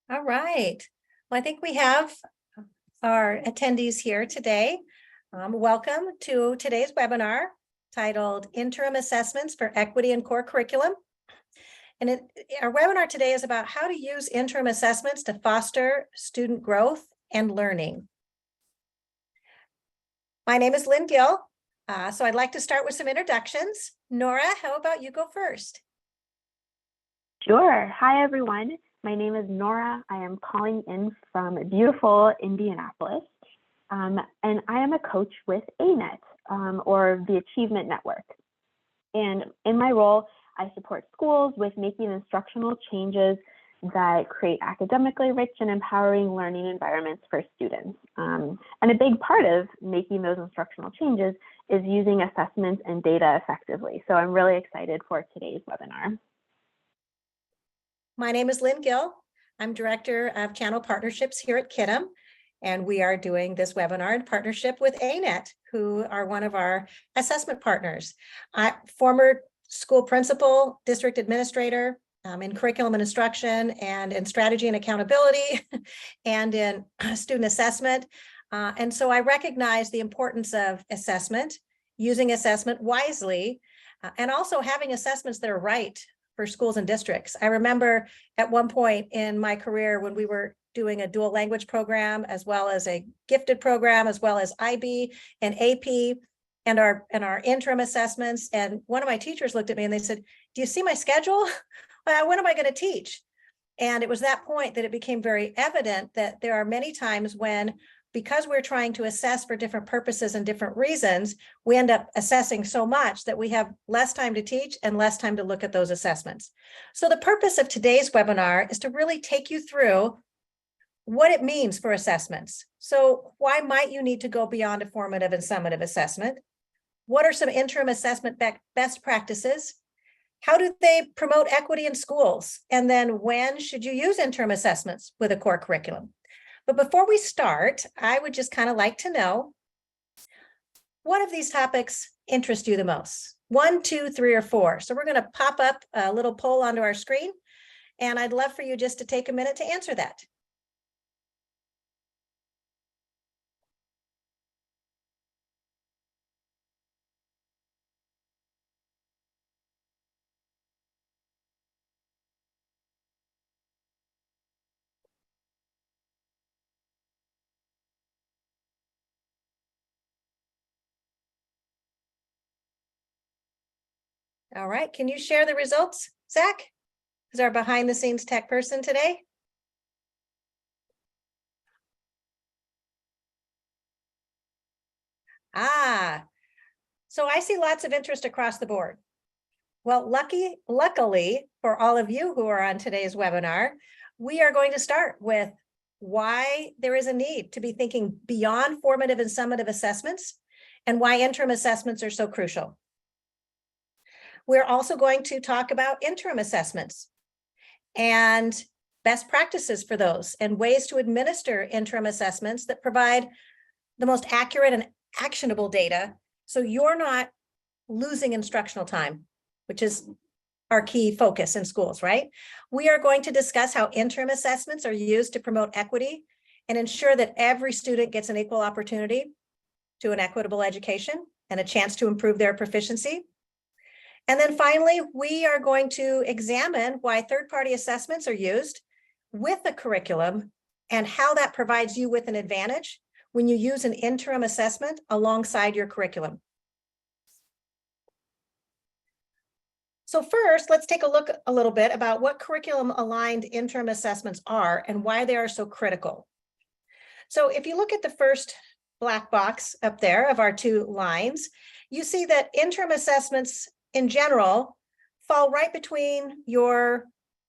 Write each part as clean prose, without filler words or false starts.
All right. Well, I think we have our attendees here today. Welcome to today's webinar titled Interim Assessments for Equity in Core Curriculum. And our webinar today is about how to use interim assessments to foster student growth and learning. My name is Lynn Gill. So I'd like to start with some introductions. Nora, how about you go first? Sure. Hi, everyone. My name is Nora. I am calling in from beautiful Indianapolis, and I am a coach with ANet, or the Achievement Network. And in my role, I support schools with making instructional changes that create academically rich and empowering learning environments for students. And a big part of making those instructional changes is using assessments and data effectively. So I'm really excited for today's webinar. My name is Lynn Gill. I'm Director of Channel Partnerships here at Kiddom, and we are doing this webinar in partnership with ANet, who are one of our assessment partners. Former school principal, district administrator in curriculum and instruction, and in strategy and accountability, and in student assessment. And so I recognize the importance of assessment, using assessment wisely, and also having assessments that are right for schools and districts. I remember at one point in my career when we were doing a dual language program, as well as a gifted program, as well as IB and AP, and our interim assessments. And one of my teachers looked at me and they said, "Do you see my schedule? When am I going to teach?" And it was that point that it became very evident that there are many times when, because we're trying to assess for different purposes and different reasons, we end up assessing so much that we have less time to teach and less time to look at those assessments. So the purpose of today's webinar is to really take you through what it means for assessments. So why might you need to go beyond a formative and summative assessment? What are some interim assessment best practices? How do they promote equity in schools? And then when should you use interim assessments with a core curriculum? But before we start, I would just kind of like to know, what of these topics interest you the most? 1, 2, 3, or 4. So we're going to pop up a little poll onto our screen, and I'd love for you just to take a minute to answer that. All right, can you share the results, Zach? Who's our behind the scenes tech person today? So I see lots of interest across the board. Well, luckily for all of you who are on today's webinar, we are going to start with why there is a need to be thinking beyond formative and summative assessments and why interim assessments are so crucial. We're also going to talk about interim assessments and best practices for those and ways to administer interim assessments that provide the most accurate and actionable data so you're not losing instructional time, which is our key focus in schools, right? We are going to discuss how interim assessments are used to promote equity and ensure that every student gets an equal opportunity to an equitable education and a chance to improve their proficiency. And then finally, we are going to examine why third-party assessments are used with the curriculum and how that provides you with an advantage when you use an interim assessment alongside your curriculum. So first, let's take a look a little bit about what curriculum-aligned interim assessments are and why they are so critical. So if you look at the first black box up there of our 2 lines, you see that interim assessments in general fall right between your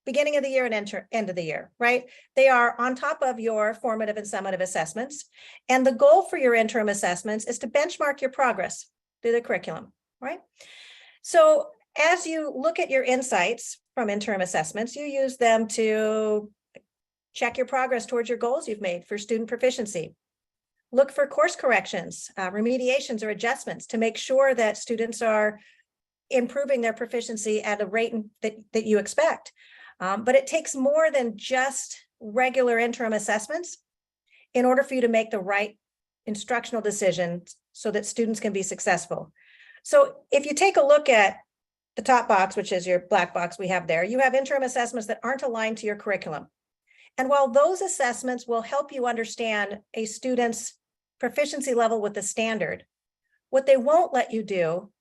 beginning of the year and end of the year, right? They are on top of your formative and summative assessments. And the goal for your interim assessments is to benchmark your progress through the curriculum, right? So as you look at your insights from interim assessments, you use them to check your progress towards your goals you've made for student proficiency. Look for course corrections, remediations, or adjustments to make sure that students are improving their proficiency at a rate that you expect. But it takes more than just regular interim assessments in order for you to make the right instructional decisions so that students can be successful. So if you take a look at the top box, which is your black box we have there, you have interim assessments that aren't aligned to your curriculum. And while those assessments will help you understand a student's proficiency level with the standard, what they won't let you do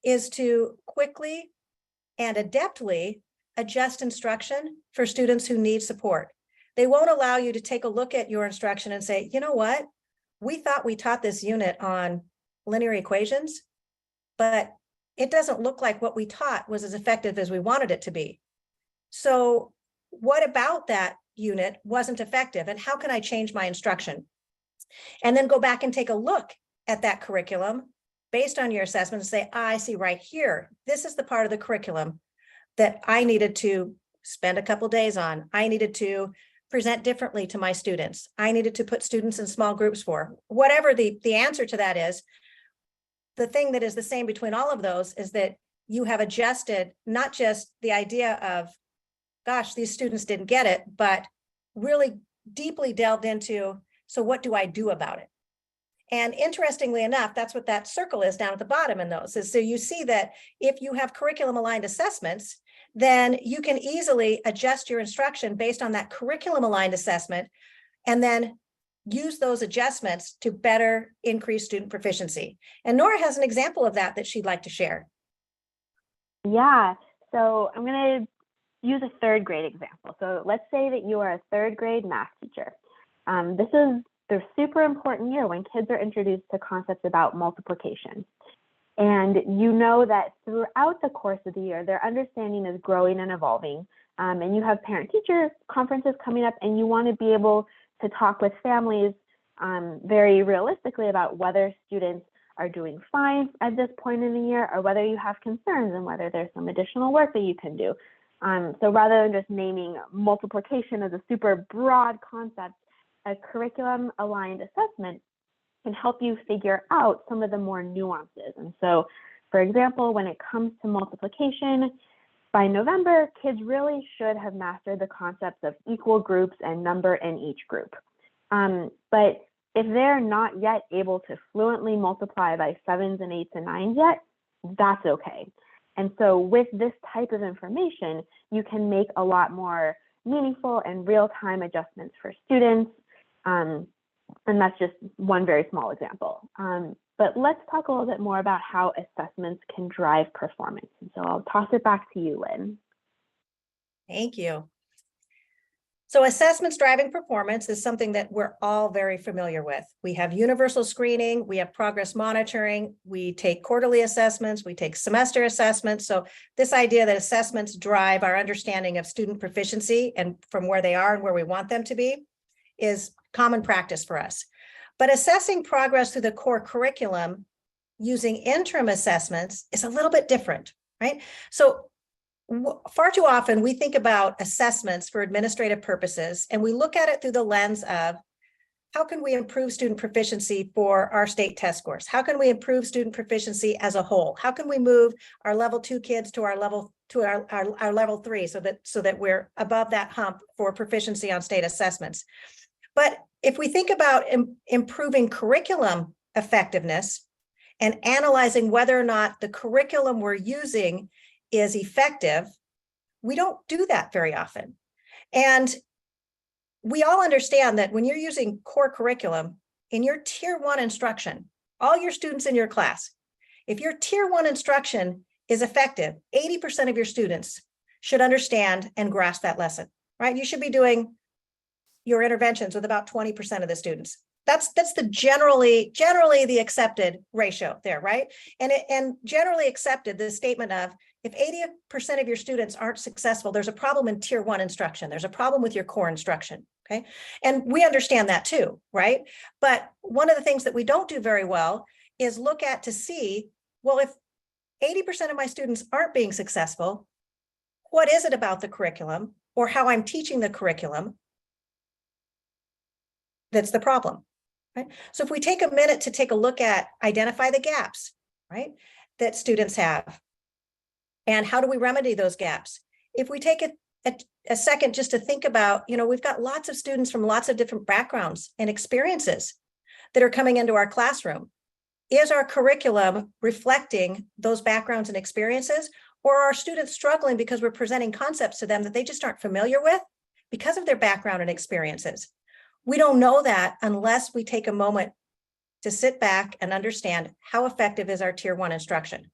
is to quickly and adeptly adjust instruction for students who need support. They won't allow you to take a look at your instruction and say, you know what? We thought we taught this unit on linear equations, but it doesn't look like what we taught was as effective as we wanted it to be. So what about that unit wasn't effective, and how can I change my instruction? And then go back and take a look at that curriculum based on your assessment and say, I see right here, this is the part of the curriculum that I needed to spend a couple days on. I needed to present differently to my students. I needed to put students in small groups for. Whatever the answer to that is, the thing that is the same between all of those is that you have adjusted not just the idea of, gosh, these students didn't get it, but really deeply delved into, so what do I do about it? And interestingly enough, that's what that circle is down at the bottom in those. Is so you see that if you have curriculum aligned assessments, then you can easily adjust your instruction based on that curriculum aligned assessment, and then use those adjustments to better increase student proficiency. And Nora has an example of that she'd like to share. Yeah, so I'm going to use a third grade example. So let's say that you are a third grade math teacher. This is the super important year when kids are introduced to concepts about multiplication. And you know that throughout the course of the year, their understanding is growing and evolving. And you have parent-teacher conferences coming up, and you want to be able to talk with families very realistically about whether students are doing fine at this point in the year, or whether you have concerns and whether there's some additional work that you can do. So rather than just naming multiplication as a super broad concept, a curriculum aligned assessment can help you figure out some of the more nuances. And so, for example, when it comes to multiplication, by November, kids really should have mastered the concepts of equal groups and number in each group. But if they're not yet able to fluently multiply by 7s and 8s and 9s yet, that's okay. And so with this type of information, you can make a lot more meaningful and real-time adjustments for students. And that's just one very small example. But let's talk a little bit more about how assessments can drive performance. And so I'll toss it back to you, Lynn. Thank you. So assessments driving performance is something that we're all very familiar with. We have universal screening, we have progress monitoring, we take quarterly assessments, we take semester assessments. So this idea that assessments drive our understanding of student proficiency and from where they are and where we want them to be is common practice for us. But assessing progress through the core curriculum using interim assessments is a little bit different, right? So far too often we think about assessments for administrative purposes, and we look at it through the lens of how can we improve student proficiency for our state test scores? How can we improve student proficiency as a whole? How can we move our level 2 kids to our level level 3 so that we're above that hump for proficiency on state assessments? But if we think about improving curriculum effectiveness and analyzing whether or not the curriculum we're using is effective, we don't do that very often. And we all understand that when you're using core curriculum in your tier 1 instruction, all your students in your class, if your tier 1 instruction is effective, 80% of your students should understand and grasp that lesson, right? You should be doing your interventions with about 20% of the students. That's the generally the accepted ratio there, right? And generally accepted the statement of, if 80% of your students aren't successful, there's a problem in tier 1 instruction. There's a problem with your core instruction, okay? And we understand that too, right? But one of the things that we don't do very well is look at to see, well, if 80% of my students aren't being successful, what is it about the curriculum or how I'm teaching the curriculum that's the problem, right? So if we take a minute to take a look at identify the gaps, right, that students have, and how do we remedy those gaps? If we take a second just to think about, we've got lots of students from lots of different backgrounds and experiences that are coming into our classroom. Is our curriculum reflecting those backgrounds and experiences, or are students struggling because we're presenting concepts to them that they just aren't familiar with because of their background and experiences? We don't know that unless we take a moment to sit back and understand how effective is our tier 1 instruction.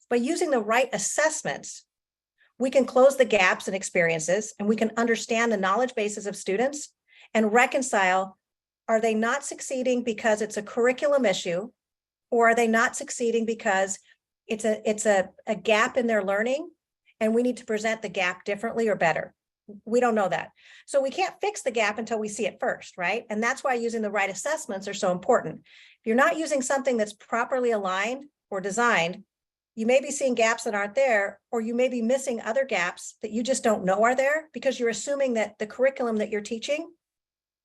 By using the right assessments, we can close the gaps in experiences, and we can understand the knowledge bases of students and reconcile, are they not succeeding because it's a curriculum issue, or are they not succeeding because it's a gap in their learning and we need to present the gap differently or better? We don't know that. So we can't fix the gap until we see it first, right? And that's why using the right assessments are so important. If you're not using something that's properly aligned or designed, you may be seeing gaps that aren't there, or you may be missing other gaps that you just don't know are there because you're assuming that the curriculum that you're teaching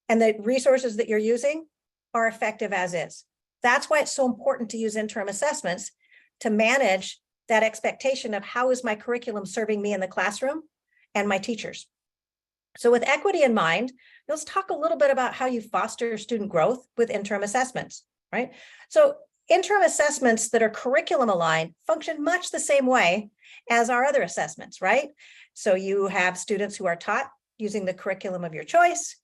and the resources that you're using are effective as is. That's why it's so important to use interim assessments to manage that expectation of how is my curriculum serving me in the classroom and my teachers. So with equity in mind, let's talk a little bit about how you foster student growth with interim assessments, right? So interim assessments that are curriculum aligned function much the same way as our other assessments, right? So you have students who are taught using the curriculum of your choice.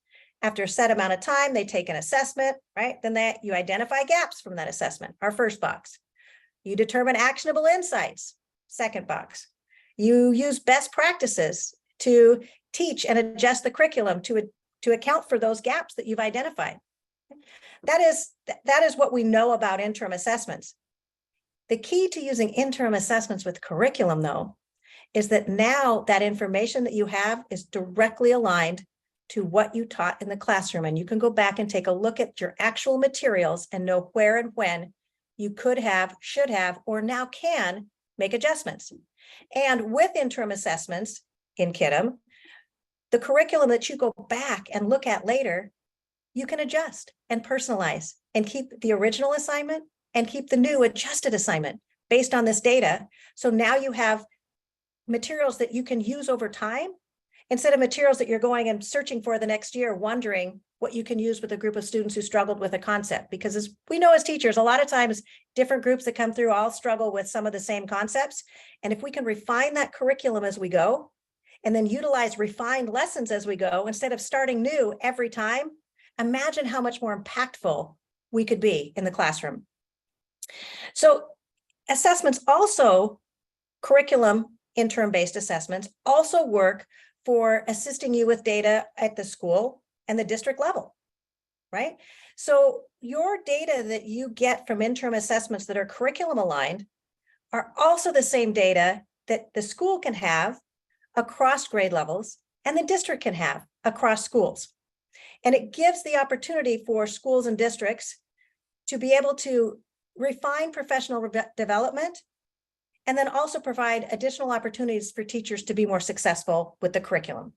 After a set amount of time, they take an assessment, right? Then you identify gaps from that assessment, our first box. You determine actionable insights, second box. You use best practices to teach and adjust the curriculum to account for those gaps that you've identified. That is what we know about interim assessments. The key to using interim assessments with curriculum, though, is that now that information that you have is directly aligned to what you taught in the classroom. And you can go back and take a look at your actual materials and know where and when you could have, should have, or now can make adjustments. And with interim assessments in Kiddom, the curriculum that you go back and look at later, you can adjust and personalize and keep the original assignment and keep the new adjusted assignment based on this data. So now you have materials that you can use over time instead of materials that you're going and searching for the next year, wondering what you can use with a group of students who struggled with a concept. Because as we know as teachers, a lot of times different groups that come through all struggle with some of the same concepts. And if we can refine that curriculum as we go, and then utilize refined lessons as we go, instead of starting new every time, imagine how much more impactful we could be in the classroom. So assessments also, curriculum interim-based assessments also work for assisting you with data at the school and the district level, right? So your data that you get from interim assessments that are curriculum aligned are also the same data that the school can have across grade levels and the district can have across schools. And it gives the opportunity for schools and districts to be able to refine professional development and then also provide additional opportunities for teachers to be more successful with the curriculum.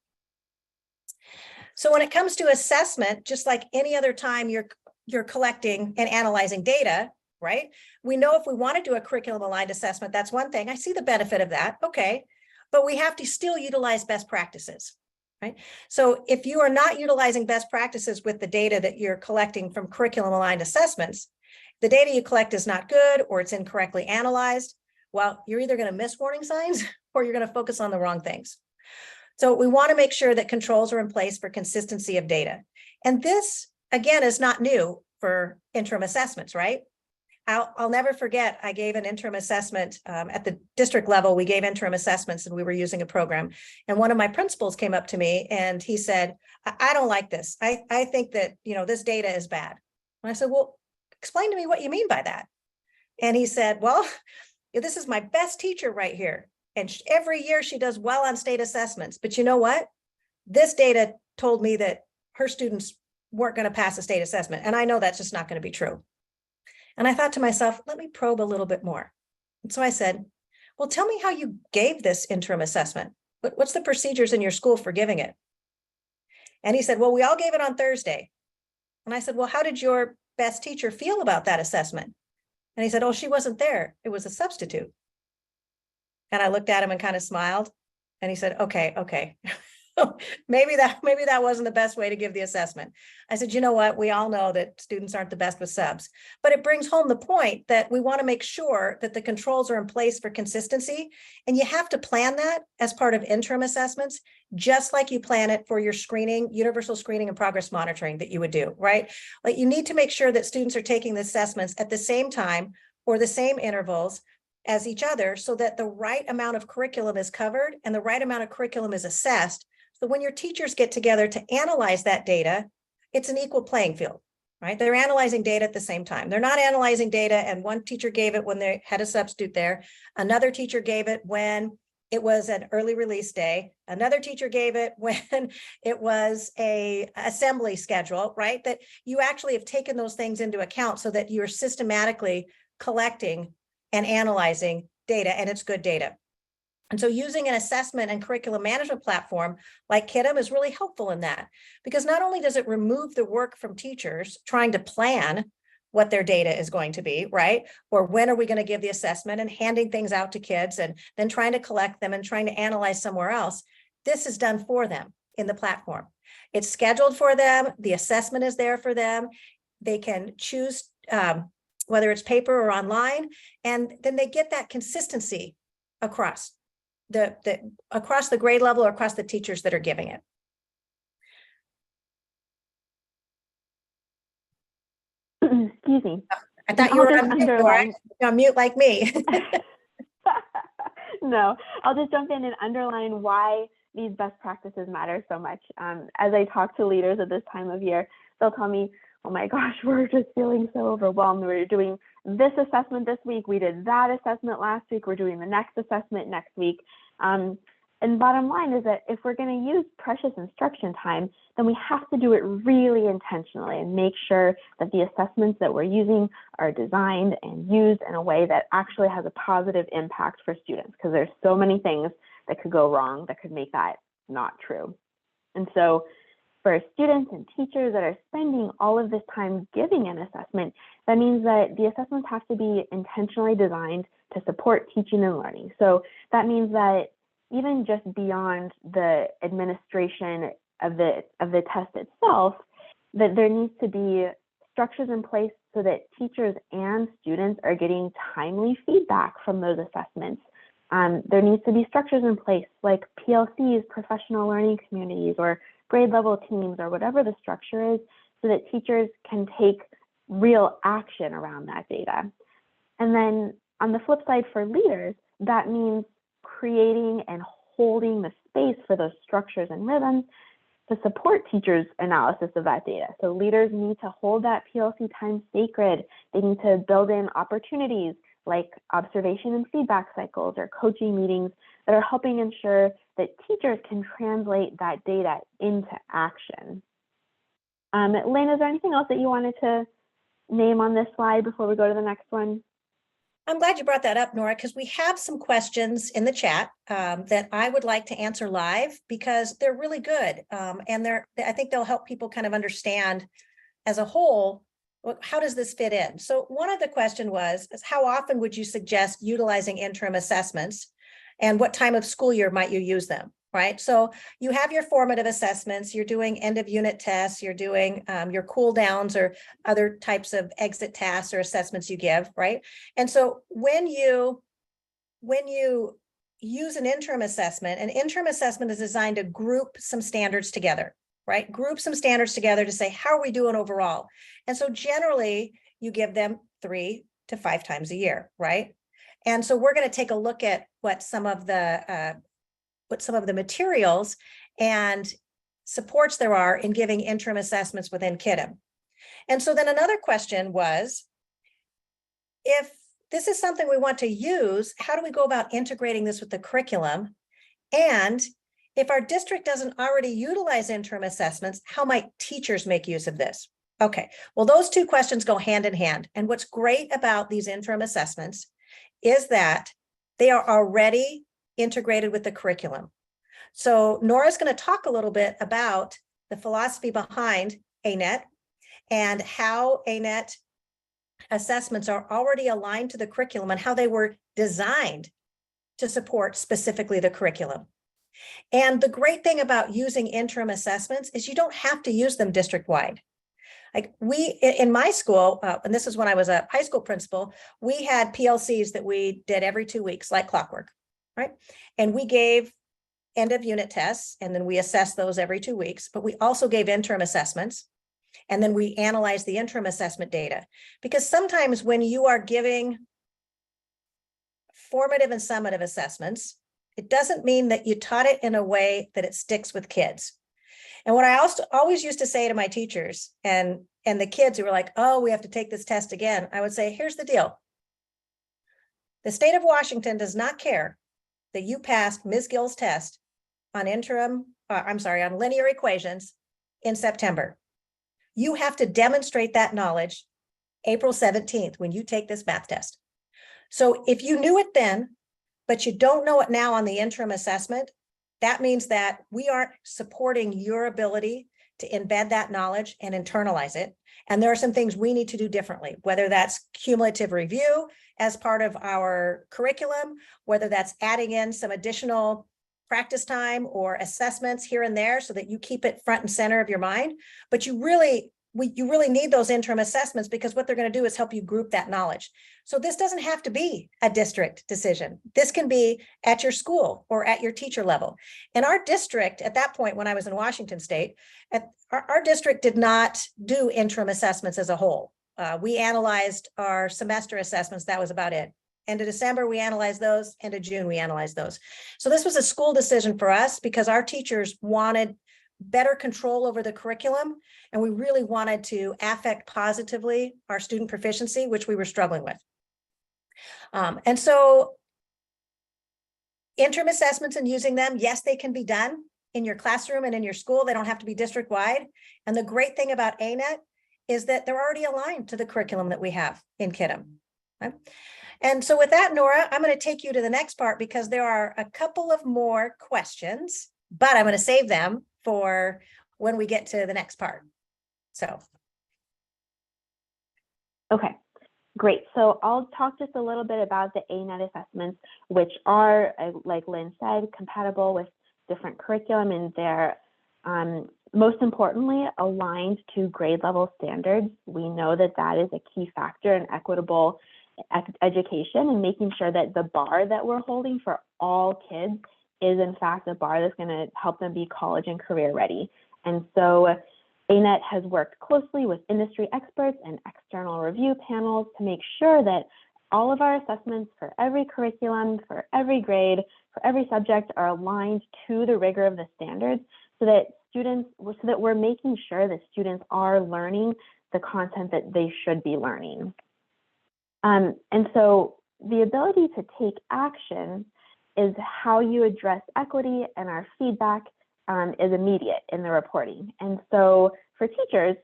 So when it comes to assessment, just like any other time you're collecting and analyzing data, right? We know if we want to do a curriculum aligned assessment, that's one thing. I see the benefit of that. Okay. But we have to still utilize best practices, right? So if you are not utilizing best practices with the data that you're collecting from curriculum aligned assessments, the data you collect is not good or it's incorrectly analyzed, well, you're either going to miss warning signs or you're going to focus on the wrong things. So we want to make sure that controls are in place for consistency of data. And this, again, is not new for interim assessments, right? I'll never forget, I gave an interim assessment at the district level. We gave interim assessments and we were using a program. And one of my principals came up to me and he said, I don't like this. I think that, this data is bad. And I said, well, explain to me what you mean by that. And he said, well, this is my best teacher right here. And every year she does well on state assessments. But you know what? This data told me that her students weren't going to pass a state assessment. And I know that's just not going to be true. And I thought to myself, let me probe a little bit more. And so I said, well, tell me how you gave this interim assessment. What's the procedures in your school for giving it? And he said, well, we all gave it on Thursday. And I said, well, how did your best teacher feel about that assessment? And he said, oh, she wasn't there. It was a substitute. And I looked at him and kind of smiled. And he said, okay. maybe that wasn't the best way to give the assessment. I said, you know what? We all know that students aren't the best with subs, but it brings home the point that we want to make sure that the controls are in place for consistency. And you have to plan that as part of interim assessments, just like you plan it for your screening, universal screening and progress monitoring that you would do, right? Like you need to make sure that students are taking the assessments at the same time or the same intervals as each other so that the right amount of curriculum is covered and the right amount of curriculum is assessed. So when your teachers get together to analyze that data, it's an equal playing field, right? They're analyzing data at the same time. They're not analyzing data and one teacher gave it when they had a substitute there. Another teacher gave it when it was an early release day. Another teacher gave it when it was a assembly schedule, right? That you actually have taken those things into account so that you're systematically collecting and analyzing data, and it's good data. And so using an assessment and curriculum management platform like Kiddom is really helpful in that, because not only does it remove the work from teachers trying to plan what their data is going to be, right? Or when are we going to give the assessment and handing things out to kids and then trying to collect them and trying to analyze somewhere else. This is done for them in the platform. It's scheduled for them. The assessment is there for them. They can choose whether it's paper or online, and then they get that consistency across across the grade level or across the teachers that are giving it. Excuse me. I thought you were on mute, underline. on mute like me. No, I'll just jump in and underline why these best practices matter so much. As I talk to leaders at this time of year, they'll tell me, oh my gosh, we're just feeling so overwhelmed. We're doing this assessment this week. We did that assessment last week. We're doing the next assessment next week. And bottom line is that if we're going to use precious instruction time, then we have to do it really intentionally and make sure that the assessments that we're using are designed and used in a way that actually has a positive impact for students, because there's so many things that could go wrong that could make that not true. And so for students and teachers that are spending all of this time giving an assessment, that means that the assessments have to be intentionally designed to support teaching and learning. So that means that even just beyond the administration of the test itself, that there needs to be structures in place so that teachers and students are getting timely feedback from those assessments. There needs to be structures in place like PLCs, professional learning communities, or grade level teams, or whatever the structure is, so that teachers can take real action around that data. And then on the flip side for leaders, that means creating and holding the space for those structures and rhythms to support teachers' analysis of that data. So leaders need to hold that PLC time sacred. They need to build in opportunities like observation and feedback cycles or coaching meetings that are helping ensure that teachers can translate that data into action. Lynn, is there anything else that you wanted to name on this slide before we go to the next one? I'm glad you brought that up, Nora, because we have some questions in the chat that I would like to answer live because they're really good. And I think they'll help people kind of understand as a whole, how does this fit in? So one of the question was, how often would you suggest utilizing interim assessments and what time of school year might you use them? Right. So you have your formative assessments, you're doing end of unit tests, you're doing your cool downs or other types of exit tasks or assessments you give. Right. And so when you use an interim assessment is designed to group some standards together, right? Group some standards together to say, how are we doing overall? And so generally you give them 3 to 5 times a year. Right. And so we're going to take a look at what some of the materials and supports there are in giving interim assessments within Kiddom. And so then another question was, if this is something we want to use, how do we go about integrating this with the curriculum? And if our district doesn't already utilize interim assessments, how might teachers make use of this? Okay, well, those two questions go hand in hand. And what's great about these interim assessments is that they are already integrated with the curriculum. So Nora's going to talk a little bit about the philosophy behind ANet and how ANet assessments are already aligned to the curriculum and how they were designed to support specifically the curriculum. And the great thing about using interim assessments is you don't have to use them district-wide. Like in my school, and this is when I was a high school principal, we had PLCs that we did every 2 weeks, like clockwork, right? And we gave end of unit tests, and then we assessed those every 2 weeks, but we also gave interim assessments. And then we analyzed the interim assessment data, because sometimes when you are giving formative and summative assessments, it doesn't mean that you taught it in a way that it sticks with kids. And what I also always used to say to my teachers and the kids who were like, oh, we have to take this test again, I would say, here's the deal. The state of Washington does not care that you passed Ms. Gill's test on on linear equations in September. You have to demonstrate that knowledge April 17th when you take this math test. So if you knew it then, but you don't know it now on the interim assessment, that means that we aren't supporting your ability to embed that knowledge and internalize it. And there are some things we need to do differently, whether that's cumulative review as part of our curriculum, whether that's adding in some additional practice time or assessments here and there so that you keep it front and center of your mind. But you really need those interim assessments, because what they're going to do is help you group that knowledge. So this doesn't have to be a district decision. This can be at your school or at your teacher level. And our district at that point, when I was in Washington State, our district did not do interim assessments as a whole. We analyzed our semester assessments. That was about it. End of December, we analyzed those. End of June, we analyzed those. So this was a school decision for us because our teachers wanted better control over the curriculum. And we really wanted to affect positively our student proficiency, which we were struggling with. And so interim assessments and using them, yes, they can be done in your classroom and in your school. They don't have to be district-wide. And the great thing about ANet is that they're already aligned to the curriculum that we have in Kiddom. Right? And so with that, Nora, I'm going to take you to the next part because there are a couple of more questions, but I'm going to save them for when we get to the next part. So. Okay, great. So I'll talk just a little bit about the ANet assessments, which are, like Lynn said, compatible with different curriculum, and they're most importantly aligned to grade level standards. We know that that is a key factor in equitable education, and making sure that the bar that we're holding for all kids is in fact a bar that's going to help them be college and career ready. And so ANet has worked closely with industry experts and external review panels to make sure that all of our assessments for every curriculum, for every grade, for every subject are aligned to the rigor of the standards, so that we're making sure that students are learning the content that they should be learning. And so the ability to take action is how you address equity, and our feedback is immediate in the reporting. And so for teachers,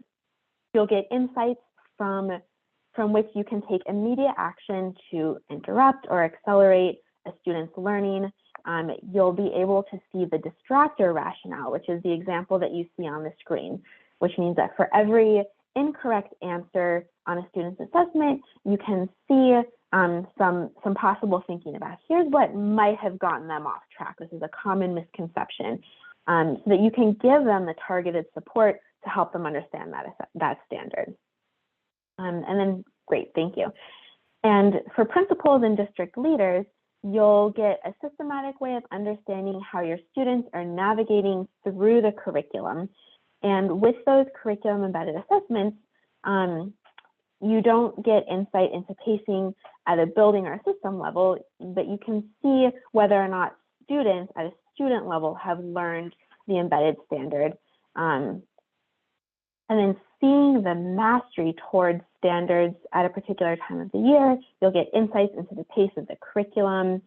you'll get insights from which you can take immediate action to interrupt or accelerate a student's learning. You'll be able to see the distractor rationale, which is the example that you see on the screen, which means that for every incorrect answer on a student's assessment, you can see some possible thinking about here's what might have gotten them off track. This is a common misconception, so that you can give them the targeted support to help them understand that standard. And then, great, thank you. And for principals and district leaders, you'll get a systematic way of understanding how your students are navigating through the curriculum. And with those curriculum embedded assessments, you don't get insight into pacing at a building or system level, but you can see whether or not students at a student level have learned the embedded standard. And then seeing the mastery towards standards at a particular time of the year, you'll get insights into the pace of the curriculum,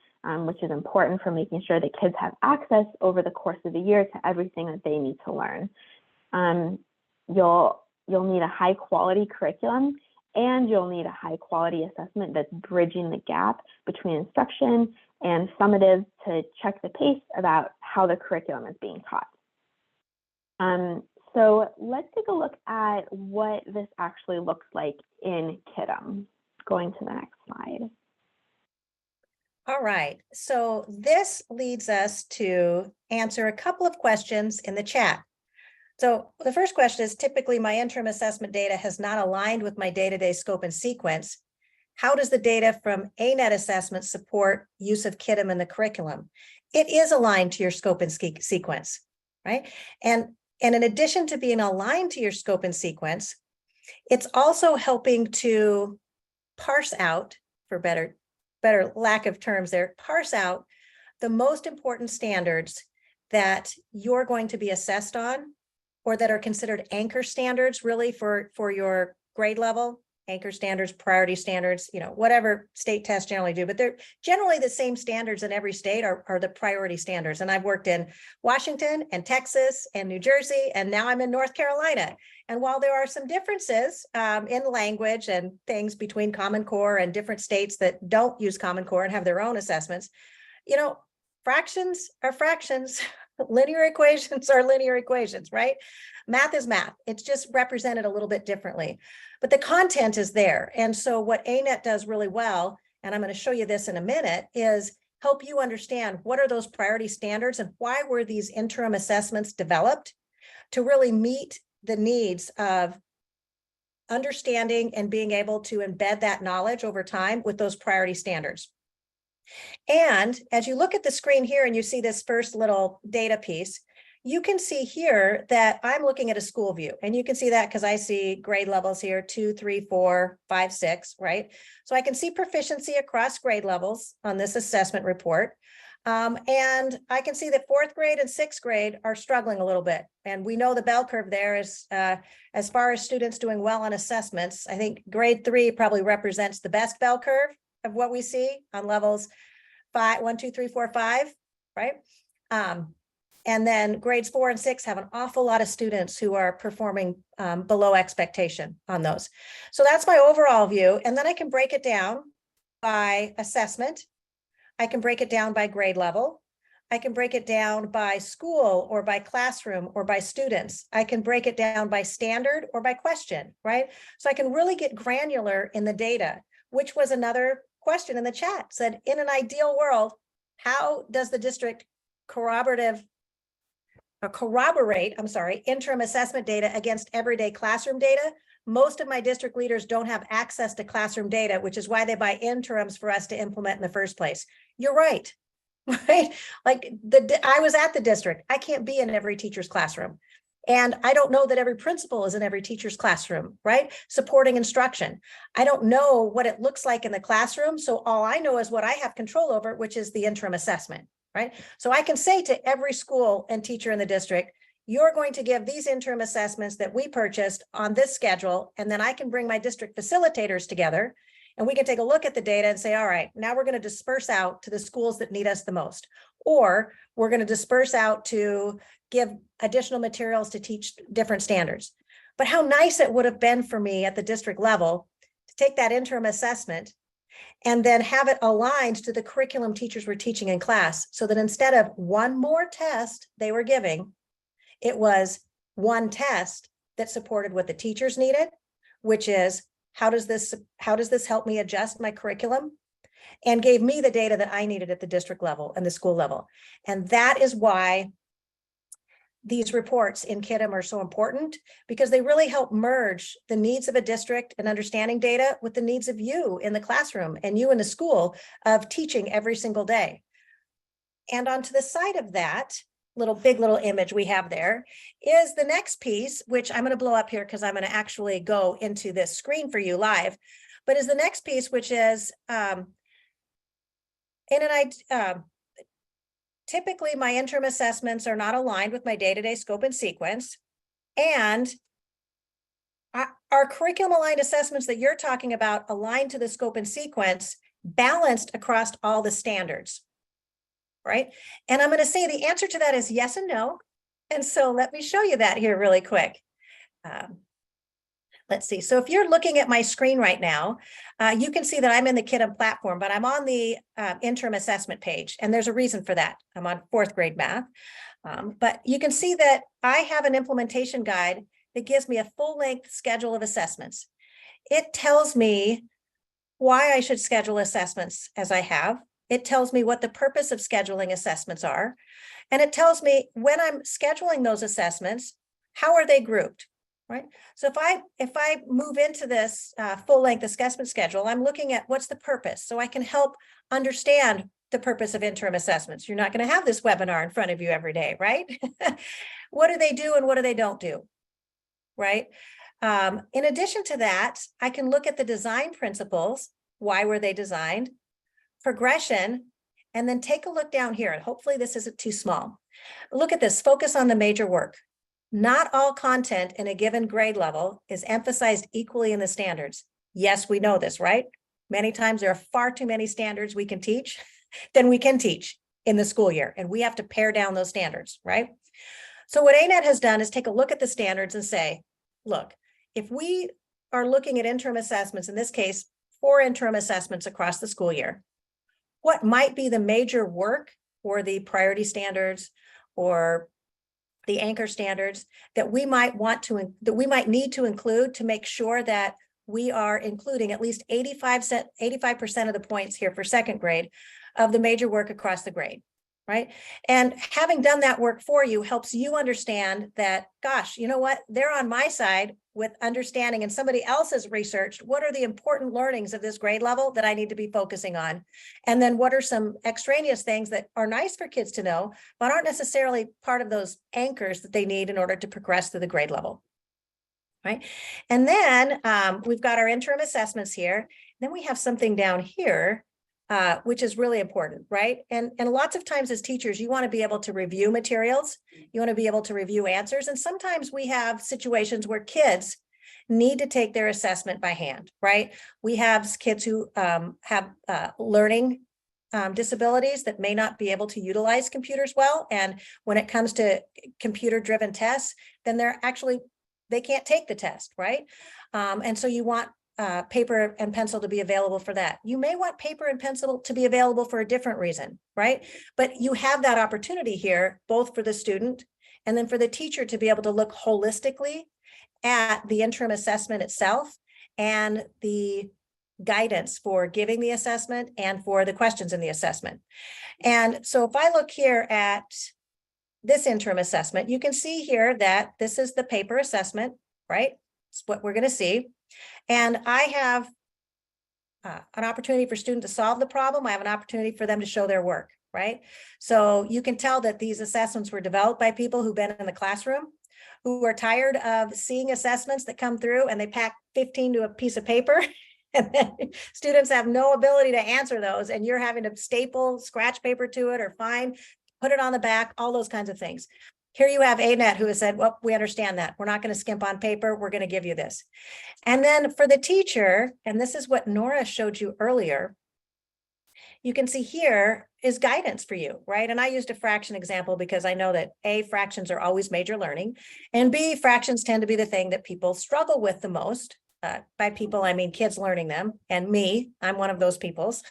which is important for making sure that kids have access over the course of the year to everything that they need to learn. You'll need a high quality curriculum, and you'll need a high quality assessment that's bridging the gap between instruction and summative to check the pace about how the curriculum is being taught. So let's take a look at what this actually looks like in Kiddom. Going to the next slide. All right, so this leads us to answer a couple of questions in the chat. So the first question is, typically my interim assessment data has not aligned with my day-to-day scope and sequence. How does the data from ANet assessment support use of Kiddom in the curriculum? It is aligned to your scope and sequence, right? And in addition to being aligned to your scope and sequence, it's also helping to parse out, for better lack of terms there, parse out the most important standards that you're going to be assessed on, or that are considered anchor standards really for your grade level, anchor standards, priority standards, whatever state tests generally do, but they're generally the same standards in every state are the priority standards. And I've worked in Washington and Texas and New Jersey, and now I'm in North Carolina. And while there are some differences in language and things between Common Core and different states that don't use Common Core and have their own assessments, fractions are fractions, linear equations are linear equations, right? Math is math. It's just represented a little bit differently, but the content is there. And so what ANet does really well, and I'm going to show you this in a minute, is help you understand what are those priority standards and why were these interim assessments developed to really meet the needs of understanding and being able to embed that knowledge over time with those priority standards. And as you look at the screen here and you see this first little data piece, you can see here that I'm looking at a school view, and you can see that because I see grade levels here, 2, 3, 4, 5, 6, right? So I can see proficiency across grade levels on this assessment report. And I can see that 4th grade and 6th grade are struggling a little bit. And we know the bell curve there is, as far as students doing well on assessments, I think grade 3 probably represents the best bell curve of what we see on levels 1, 2, 3, 4, 5, right? And then grades 4 and 6 have an awful lot of students who are performing below expectation on those. So that's my overall view. And then I can break it down by assessment. I can break it down by grade level. I can break it down by school or by classroom or by students. I can break it down by standard or by question, right? So I can really get granular in the data, which was another question in the chat. Said, in an ideal world, how does the district corroborate interim assessment data against everyday classroom data? Most of my district leaders don't have access to classroom data, which is why they buy interims for us to implement in the first place. You're right, right? Like I was at the district. I can't be in every teacher's classroom. And I don't know that every principal is in every teacher's classroom, right? Supporting instruction. I don't know what it looks like in the classroom. So all I know is what I have control over, which is the interim assessment, right? So I can say to every school and teacher in the district, you're going to give these interim assessments that we purchased on this schedule. And then I can bring my district facilitators together and we can take a look at the data and say, all right, now we're going to disperse out to the schools that need us the most, or we're going to disperse out to give additional materials to teach different standards. But how nice it would have been for me at the district level to take that interim assessment and then have it aligned to the curriculum teachers were teaching in class, so that instead of one more test they were giving, it was one test that supported what the teachers needed, which is how does this help me adjust my curriculum, and gave me the data that I needed at the district level and the school level. And that is why these reports in Kiddom are so important, because they really help merge the needs of a district and understanding data with the needs of you in the classroom and you in the school of teaching every single day. And onto the side of that big little image we have there is the next piece, which I'm going to blow up here because I'm going to actually go into this screen for you live, but is the next piece, which is typically my interim assessments are not aligned with my day-to-day scope and sequence, and our curriculum aligned assessments that you're talking about align to the scope and sequence, balanced across all the standards, right? And I'm going to say the answer to that is yes and no. And so let me show you that here really quick. Let's see. So if you're looking at my screen right now, you can see that I'm in the Kiddom platform, but I'm on the interim assessment page. And there's a reason for that. I'm on 4th grade math. But you can see that I have an implementation guide that gives me a full-length schedule of assessments. It tells me why I should schedule assessments as I have. It tells me what the purpose of scheduling assessments are. And it tells me when I'm scheduling those assessments, how are they grouped, right? So if I move into this full-length assessment schedule, I'm looking at what's the purpose, so I can help understand the purpose of interim assessments. You're not going to have this webinar in front of you every day, right? What do they do and what do they don't do, right? In addition to that, I can look at the design principles. Why were they designed? Progression, and then take a look down here, and hopefully this isn't too small. Look at this, focus on the major work. Not all content in a given grade level is emphasized equally in the standards. Yes, we know this, right? Many times there are far too many standards we can teach than we can teach in the school year, and we have to pare down those standards, right? So what ANet has done is take a look at the standards and say, look, if we are looking at interim assessments, in this case, 4 interim assessments across the school year, what might be the major work or the priority standards or the anchor standards that we might need to include to make sure that we are including at least 85% of the points here for second grade of the major work across the grade, right? And having done that work for you helps you understand that, gosh, you know what? They're on my side with understanding, and somebody else has researched what are the important learnings of this grade level that I need to be focusing on. And then what are some extraneous things that are nice for kids to know, but aren't necessarily part of those anchors that they need in order to progress through the grade level, right? And then we've got our interim assessments here. Then we have something down here, which is really important, right? And lots of times as teachers, you want to be able to review materials. You want to be able to review answers. And sometimes we have situations where kids need to take their assessment by hand, right? We have kids who have learning disabilities that may not be able to utilize computers well. And when it comes to computer-driven tests, then they can't take the test, right? And so you want paper and pencil to be available for that. You may want paper and pencil to be available for a different reason, right? But you have that opportunity here, both for the student and then for the teacher to be able to look holistically at the interim assessment itself and the guidance for giving the assessment and for the questions in the assessment. And so if I look here at this interim assessment, you can see here that this is the paper assessment, right? It's what we're going to see. And I have an opportunity for students to solve the problem. I have an opportunity for them to show their work, right? So you can tell that these assessments were developed by people who've been in the classroom, who are tired of seeing assessments that come through and they pack 15 to a piece of paper. And then students have no ability to answer those. And you're having to staple scratch paper to it or put it on the back, all those kinds of things. Here you have ANet who has said, well, we understand that. We're not going to skimp on paper. We're going to give you this. And then for the teacher, and this is what Nora showed you earlier, you can see here is guidance for you, right? And I used a fraction example because I know that A, fractions are always major learning, and B, fractions tend to be the thing that people struggle with the most. By people, I mean kids learning them, and me, I'm one of those peoples.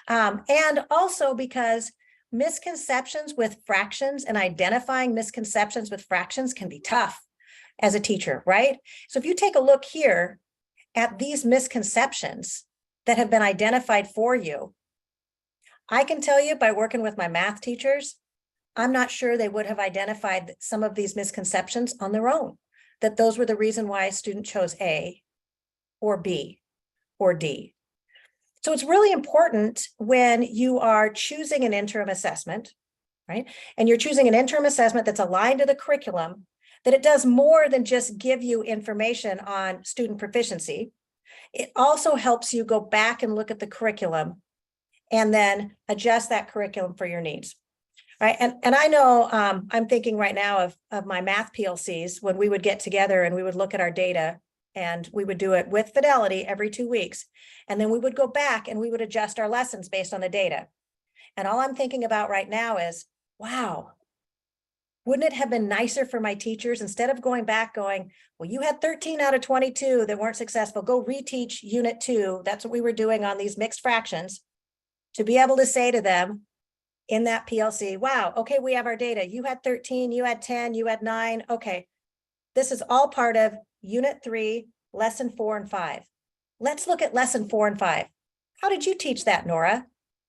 And also because misconceptions with fractions and identifying misconceptions with fractions can be tough as a teacher, right? So if you take a look here at these misconceptions that have been identified for you, I can tell you by working with my math teachers, I'm not sure they would have identified some of these misconceptions on their own, that those were the reason why a student chose A or B or D. So it's really important when you are choosing an interim assessment, right? And you're choosing an interim assessment that's aligned to the curriculum, that it does more than just give you information on student proficiency. It also helps you go back and look at the curriculum and then adjust that curriculum for your needs, right? And I know I'm thinking right now of my math PLCs when we would get together and we would look at our data, and we would do it with fidelity every 2 weeks. And then we would go back and we would adjust our lessons based on the data. And all I'm thinking about right now is, wow, wouldn't it have been nicer for my teachers, instead of going back going, well, you had 13 out of 22 that weren't successful, go reteach unit 2. That's what we were doing on these mixed fractions, to be able to say to them in that PLC, wow, okay, we have our data. You had 13, you had 10, you had 9. Okay, this is all part of Unit 3, Lesson 4 and 5. Let's look at Lesson 4 and 5. How did you teach that, Nora?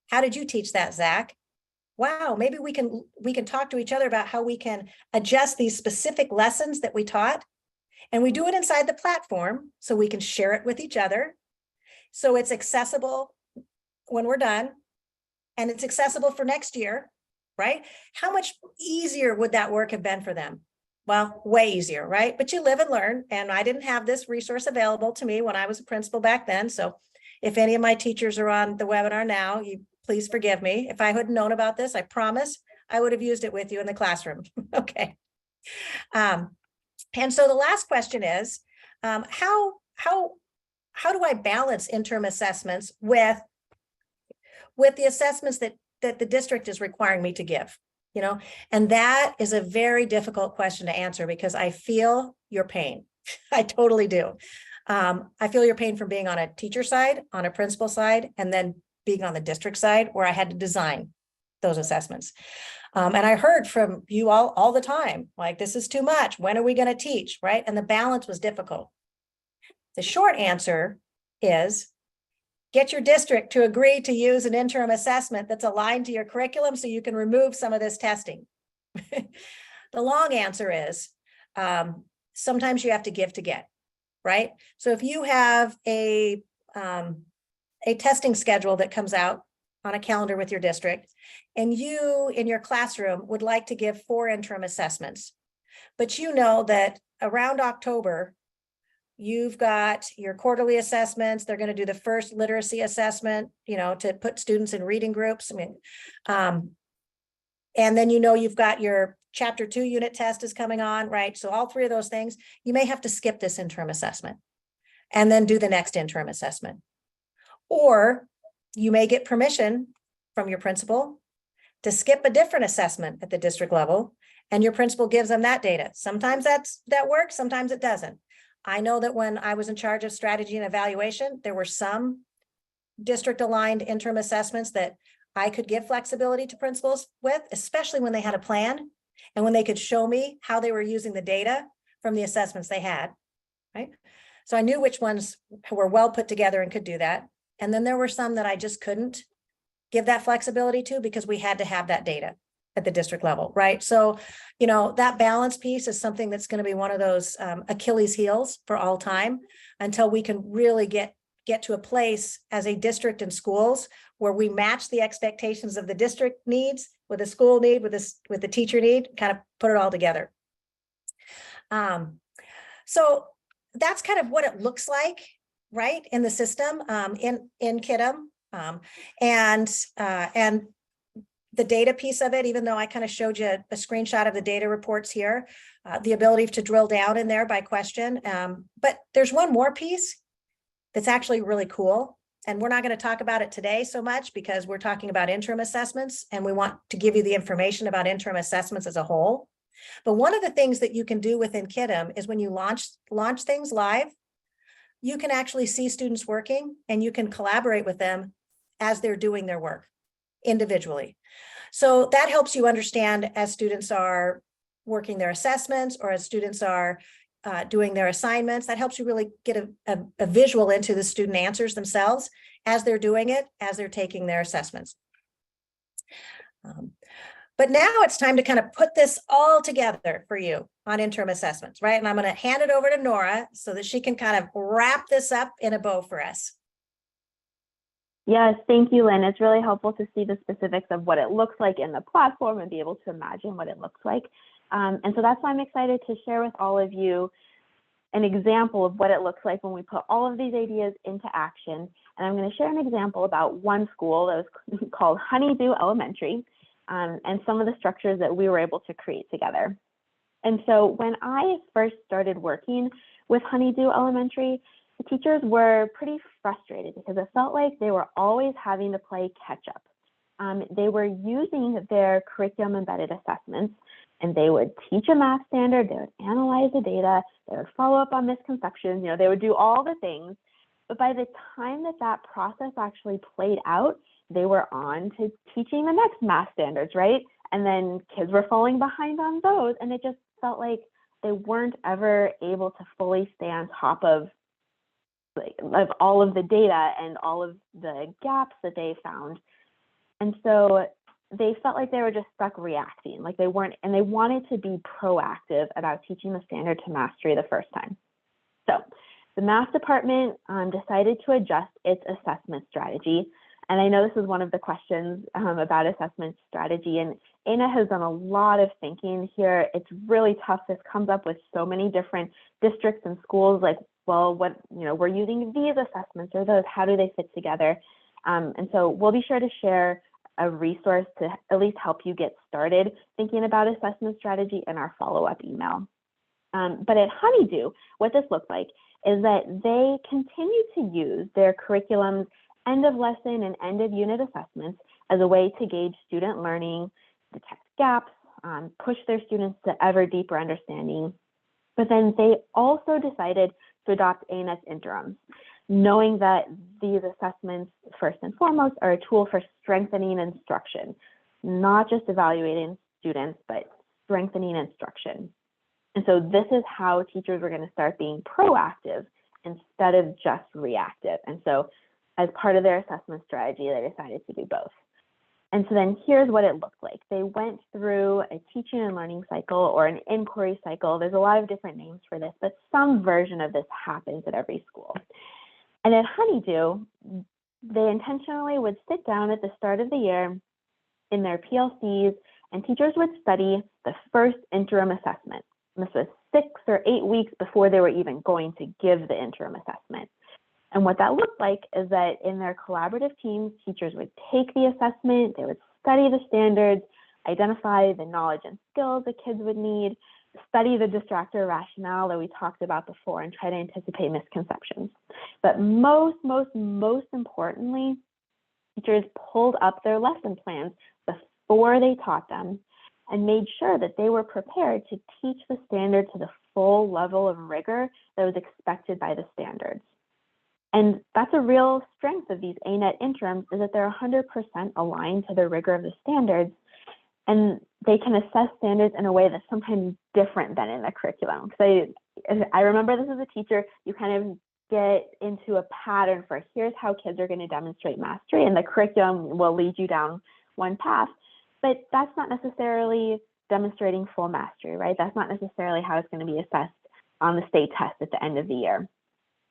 How did you teach that, Zach? Wow, maybe we can talk to each other about how we can adjust these specific lessons that we taught. And we do it inside the platform so we can share it with each other. So it's accessible when we're done, and it's accessible for next year, right? How much easier would that work have been for them? Well, way easier, right? But you live and learn. And I didn't have this resource available to me when I was a principal back then. So if any of my teachers are on the webinar now, you please forgive me. If I had known about this, I promise I would have used it with you in the classroom. Okay. And so the last question is, how do I balance interim assessments with the assessments that the district is requiring me to give? You know, and that is a very difficult question to answer because I feel your pain. I totally do. I feel your pain from being on a teacher side, on a principal side, and then being on the district side where I had to design those assessments. And I heard from you all the time, like, this is too much. When are we going to teach, right? And the balance was difficult. The short answer is get your district to agree to use an interim assessment that's aligned to your curriculum so you can remove some of this testing. The long answer is sometimes you have to give to get, right? So if you have a testing schedule that comes out on a calendar with your district, and you in your classroom would like to give 4 interim assessments, but you know that around October, you've got your quarterly assessments. They're going to do the first literacy assessment, you know, to put students in reading groups. I mean, and then, you know, you've got your chapter 2 unit test is coming on, right? So all 3 of those things, you may have to skip this interim assessment and then do the next interim assessment. Or you may get permission from your principal to skip a different assessment at the district level, and your principal gives them that data. Sometimes that works, sometimes it doesn't. I know that when I was in charge of strategy and evaluation, there were some district aligned interim assessments that I could give flexibility to principals with, especially when they had a plan and when they could show me how they were using the data from the assessments they had, right? So I knew which ones were well put together and could do that. And then there were some that I just couldn't give that flexibility to because we had to have that data at the district level, right? So, you know, that balance piece is something that's going to be one of those Achilles heels for all time until we can really get to a place as a district and schools where we match the expectations of the district needs with the school need, with the teacher need, kind of put it all together. So that's kind of what it looks like, right, in the system, in Kiddom, and the data piece of it, even though I kind of showed you a screenshot of the data reports here, the ability to drill down in there by question. But there's one more piece that's actually really cool. And we're not going to talk about it today so much because we're talking about interim assessments and we want to give you the information about interim assessments as a whole. But one of the things that you can do within Kiddom is when you launch things live, you can actually see students working and you can collaborate with them as they're doing their work individually. So that helps you understand as students are working their assessments or as students are doing their assignments, that helps you really get a visual into the student answers themselves as they're doing it, as they're taking their assessments. But now it's time to kind of put this all together for you on interim assessments, right? And I'm going to hand it over to Nora so that she can kind of wrap this up in a bow for us. Yes, thank you, Lynn. It's really helpful to see the specifics of what it looks like in the platform and be able to imagine what it looks like. And so that's why I'm excited to share with all of you an example of what it looks like when we put all of these ideas into action. And I'm going to share an example about one school that was called Honeydew Elementary, and some of the structures that we were able to create together. And so when I first started working with Honeydew Elementary, the teachers were pretty frustrated because it felt like they were always having to play catch up. They were using their curriculum embedded assessments, and they would teach a math standard, they would analyze the data, they would follow up on misconceptions, you know, they would do all the things. But by the time that process actually played out, they were on to teaching the next math standards, right? And then kids were falling behind on those, and it just felt like they weren't ever able to fully stay on top of all of the data and all of the gaps that they found. And so they felt like they were just stuck reacting, like they weren't, and they wanted to be proactive about teaching the standard to mastery the first time. So the math department decided to adjust its assessment strategy. And I know this is one of the questions about assessment strategy, and ANet has done a lot of thinking here. It's really tough. This comes up with so many different districts and schools, like, well, what, we're using these assessments or those, how do they fit together? And so we'll be sure to share a resource to at least help you get started thinking about assessment strategy in our follow-up email. But at Honeydew, what this looks like is that they continue to use their curriculum's end of lesson and end of unit assessments as a way to gauge student learning, detect gaps, push their students to ever deeper understanding. But then they also decided to adopt ANet's interims, knowing that these assessments, first and foremost, are a tool for strengthening instruction, not just evaluating students, but strengthening instruction. And so this is how teachers were going to start being proactive instead of just reactive. And so as part of their assessment strategy, they decided to do both. And so then here's what it looked like. They went through a teaching and learning cycle or an inquiry cycle. There's a lot of different names for this, but some version of this happens at every school. And at Honeydew, they intentionally would sit down at the start of the year in their PLCs, and teachers would study the first interim assessment. And this was 6 or 8 weeks before they were even going to give the interim assessment. And what that looked like is that in their collaborative teams, teachers would take the assessment, they would study the standards, identify the knowledge and skills the kids would need, study the distractor rationale that we talked about before, and try to anticipate misconceptions. But most importantly, teachers pulled up their lesson plans before they taught them and made sure that they were prepared to teach the standard to the full level of rigor that was expected by the standards. And that's a real strength of these ANet interims, is that they're 100% aligned to the rigor of the standards, and they can assess standards in a way that's sometimes different than in the curriculum. Because I remember this as a teacher, you kind of get into a pattern for here's how kids are going to demonstrate mastery, and the curriculum will lead you down one path. But that's not necessarily demonstrating full mastery, right? That's not necessarily how it's going to be assessed on the state test at the end of the year.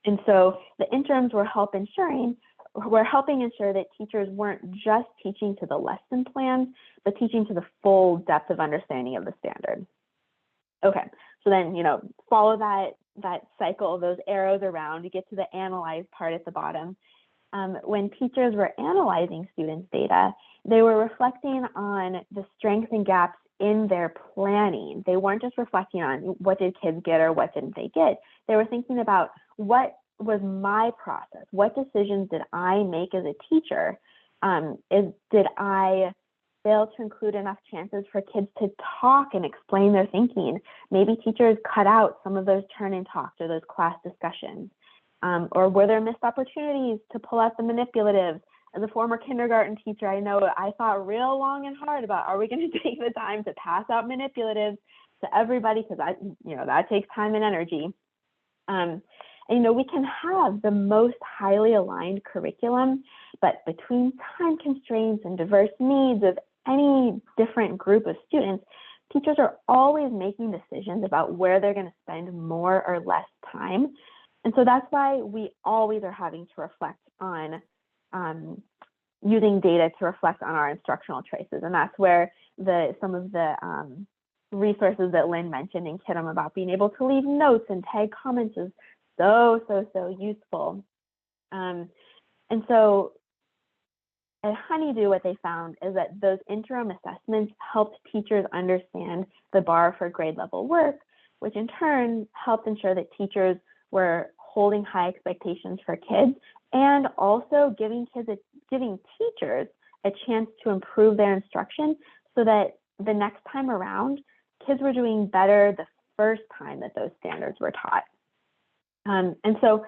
And so the interims were helping ensure that teachers weren't just teaching to the lesson plans, but teaching to the full depth of understanding of the standard. Okay, so then, follow that cycle, those arrows around, you get to the analyze part at the bottom. When teachers were analyzing students' data, they were reflecting on the strengths and gaps in their planning. They weren't just reflecting on what did kids get or what didn't they get. They were thinking about what was my process? What decisions did I make as a teacher? Did I fail to include enough chances for kids to talk and explain their thinking? Maybe teachers cut out some of those turn and talks or those class discussions. Or were there missed opportunities to pull out the manipulatives? As a former kindergarten teacher, I know I thought real long and hard about, are we going to take the time to pass out manipulatives to everybody? Because that takes time and energy. And, we can have the most highly aligned curriculum, but between time constraints and diverse needs of any different group of students, teachers are always making decisions about where they're going to spend more or less time. And so that's why we always are having to reflect on using data to reflect on our instructional choices. And that's where some of the resources that Lynn mentioned in Kiddom about being able to leave notes and tag comments is so useful. And so at Honeydew, what they found is that those interim assessments helped teachers understand the bar for grade level work, which in turn helped ensure that teachers were holding high expectations for kids and also giving teachers a chance to improve their instruction so that the next time around, kids were doing better the first time that those standards were taught. And so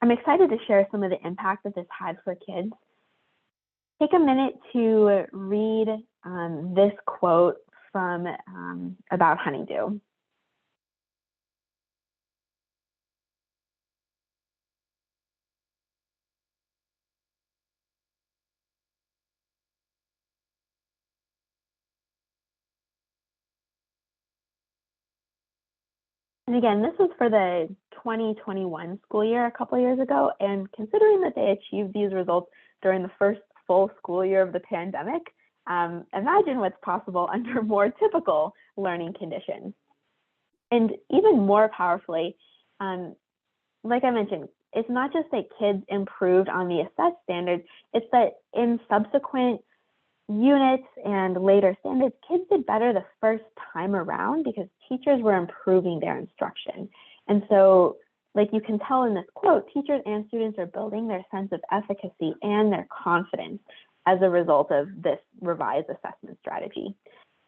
I'm excited to share some of the impact that this had for kids. Take a minute to read this quote from about Honeydew. And again, this was for the 2021 school year a couple of years ago. And considering that they achieved these results during the first full school year of the pandemic, imagine what's possible under more typical learning conditions. And even more powerfully, like I mentioned, it's not just that kids improved on the assessed standards, it's that in subsequent units and later standards, kids did better the first time around because teachers were improving their instruction. And so, like you can tell in this quote, teachers and students are building their sense of efficacy and their confidence as a result of this revised assessment strategy.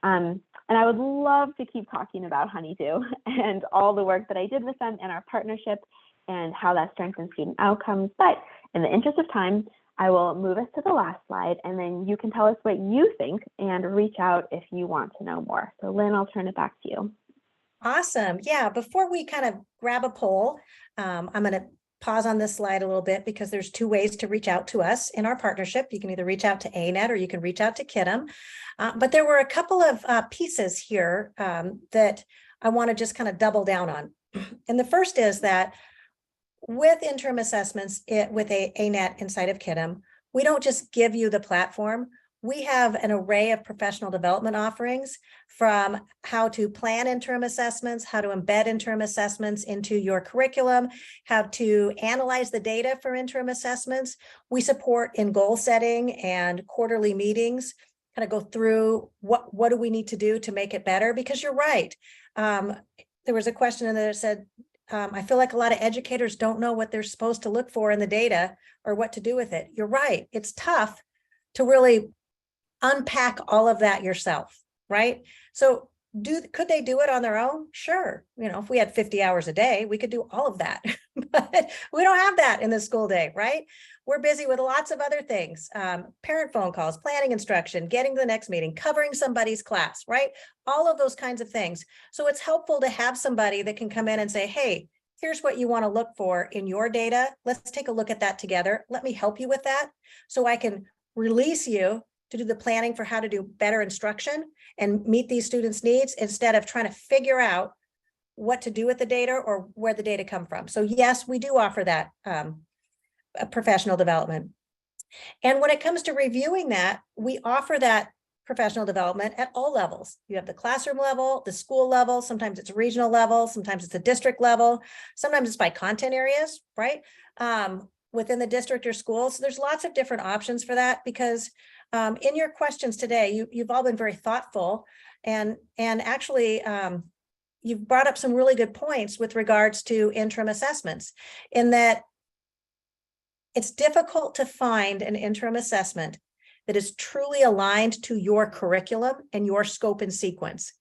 And I would love to keep talking about Honeydew and all the work that I did with them and our partnership and how that strengthens student outcomes. But in the interest of time, I will move us to the last slide, and then you can tell us what you think and reach out if you want to know more. So Lynn, I'll turn it back to you. Awesome. Yeah, before we kind of grab a poll, I'm going to pause on this slide a little bit because there's two ways to reach out to us in our partnership. You can either reach out to ANet or you can reach out to Kiddom. But there were a couple of pieces here that I want to just kind of double down on. And the first is that with interim assessments with ANet inside of Kiddom, we don't just give you the platform. We have an array of professional development offerings, from how to plan interim assessments, how to embed interim assessments into your curriculum, how to analyze the data for interim assessments. We support in goal setting and quarterly meetings, kind of go through what do we need to do to make it better, because you're right. There was a question in there that said, I feel like a lot of educators don't know what they're supposed to look for in the data or what to do with it. You're right. It's tough to really unpack all of that yourself, right? So could they do it on their own? Sure. You know, if we had 50 hours a day, we could do all of that, but we don't have that in the school day, right? We're busy with lots of other things, parent phone calls, planning instruction, getting to the next meeting, covering somebody's class, right? All of those kinds of things. So it's helpful to have somebody that can come in and say, hey, here's what you want to look for in your data. Let's take a look at that together. Let me help you with that so I can release you to do the planning for how to do better instruction and meet these students' needs instead of trying to figure out what to do with the data or where the data come from. So yes, we do offer that professional development. And when it comes to reviewing that, we offer that professional development at all levels. You have the classroom level, the school level, sometimes it's regional level, sometimes it's a district level, sometimes it's by content areas, right? Within the district or school. So there's lots of different options for that, because in your questions today, you've all been very thoughtful, and actually you've brought up some really good points with regards to interim assessments, in that it's difficult to find an interim assessment that is truly aligned to your curriculum and your scope and sequence.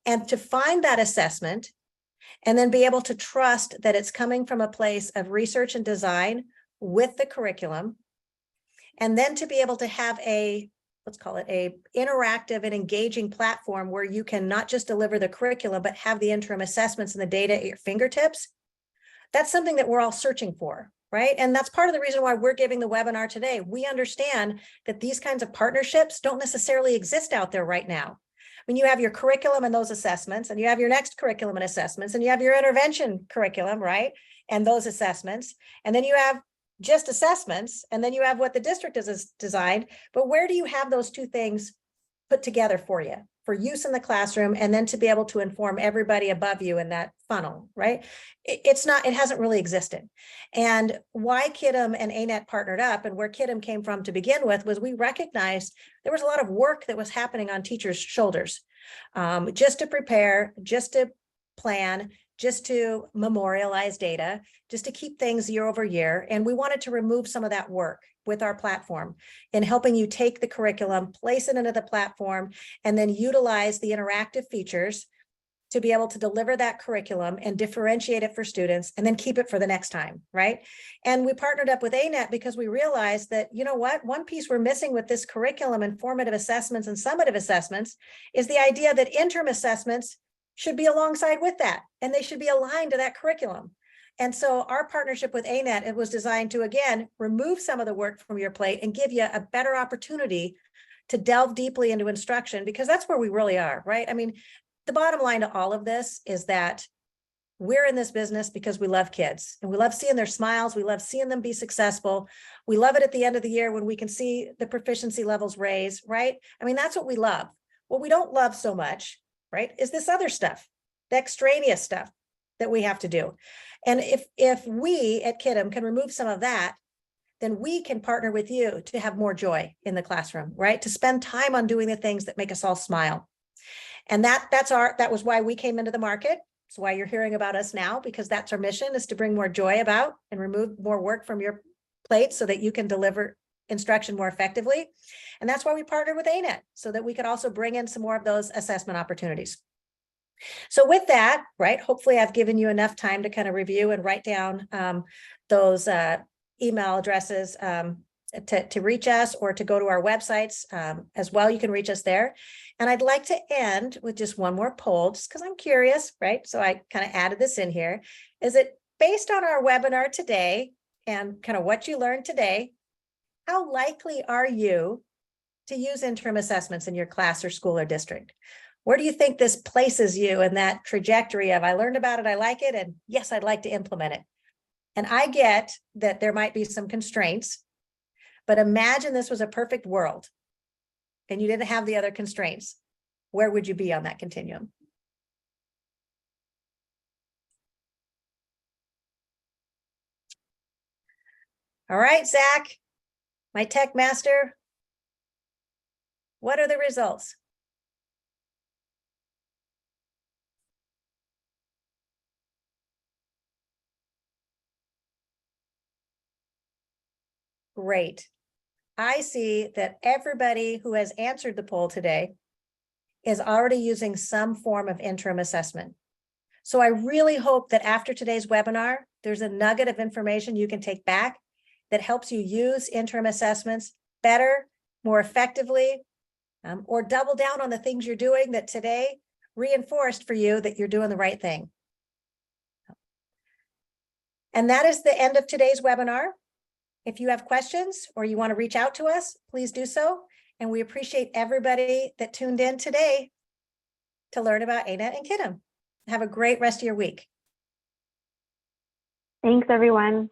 And to find that assessment and then be able to trust that it's coming from a place of research and design with the curriculum, and then to be able to have a, let's call it a interactive and engaging platform where you can not just deliver the curriculum, but have the interim assessments and the data at your fingertips. That's something that we're all searching for, right? And that's part of the reason why we're giving the webinar today. We understand that these kinds of partnerships don't necessarily exist out there right now. When you have your curriculum and those assessments, and you have your next curriculum and assessments, and you have your intervention curriculum, right? And those assessments, and then you have just assessments, and then you have what the district has designed. But where do you have those two things put together for you, for use in the classroom, and then to be able to inform everybody above you in that funnel, right? It hasn't really existed. And why Kiddom and ANet partnered up, and where Kiddom came from to begin with, was we recognized there was a lot of work that was happening on teachers' shoulders, just to prepare, just to plan, just to memorialize data, just to keep things year over year. And we wanted to remove some of that work with our platform in helping you take the curriculum, place it into the platform, and then utilize the interactive features to be able to deliver that curriculum and differentiate it for students, and then keep it for the next time, right? And we partnered up with ANet because we realized that, you know what, one piece we're missing with this curriculum and formative assessments and summative assessments is the idea that interim assessments should be alongside with that, and they should be aligned to that curriculum. And so our partnership with ANet, it was designed to, again, remove some of the work from your plate and give you a better opportunity to delve deeply into instruction, because that's where we really are, right? I mean, the bottom line to all of this is that We're in this business because we love kids and we love seeing their smiles. We love seeing them be successful. We love it at the end of the year when we can see the proficiency levels raise, right? I mean, that's what we love. What we don't love so much, right, is this other stuff, the extraneous stuff that we have to do. And if we at Kiddom can remove some of that, then we can partner with you to have more joy in the classroom, right? To spend time on doing the things that make us all smile. And that was why we came into the market. It's why you're hearing about us now, because that's our mission, is to bring more joy about and remove more work from your plate so that you can deliver instruction more effectively. And that's why we partnered with ANet, so that we could also bring in some more of those assessment opportunities. So with that, right, hopefully I've given you enough time to kind of review and write down those email addresses to reach us, or to go to our websites as well. You can reach us there. And I'd like to end with just one more poll, just because I'm curious, right? So I kind of added this in here. Is it based on our webinar today and kind of what you learned today, how likely are you to use interim assessments in your class or school or district? Where do you think this places you in that trajectory of, I learned about it, I like it, and yes, I'd like to implement it? And I get that there might be some constraints, but imagine this was a perfect world and you didn't have the other constraints. Where would you be on that continuum? All right, Zach, my tech master, what are the results? Great. I see that everybody who has answered the poll today is already using some form of interim assessment. So I really hope that after today's webinar, there's a nugget of information you can take back that helps you use interim assessments better, more effectively, or double down on the things you're doing that today reinforced for you that you're doing the right thing. And that is the end of today's webinar. If you have questions or you want to reach out to us, please do so. And we appreciate everybody that tuned in today to learn about ANet and Kiddom. Have a great rest of your week. Thanks, everyone.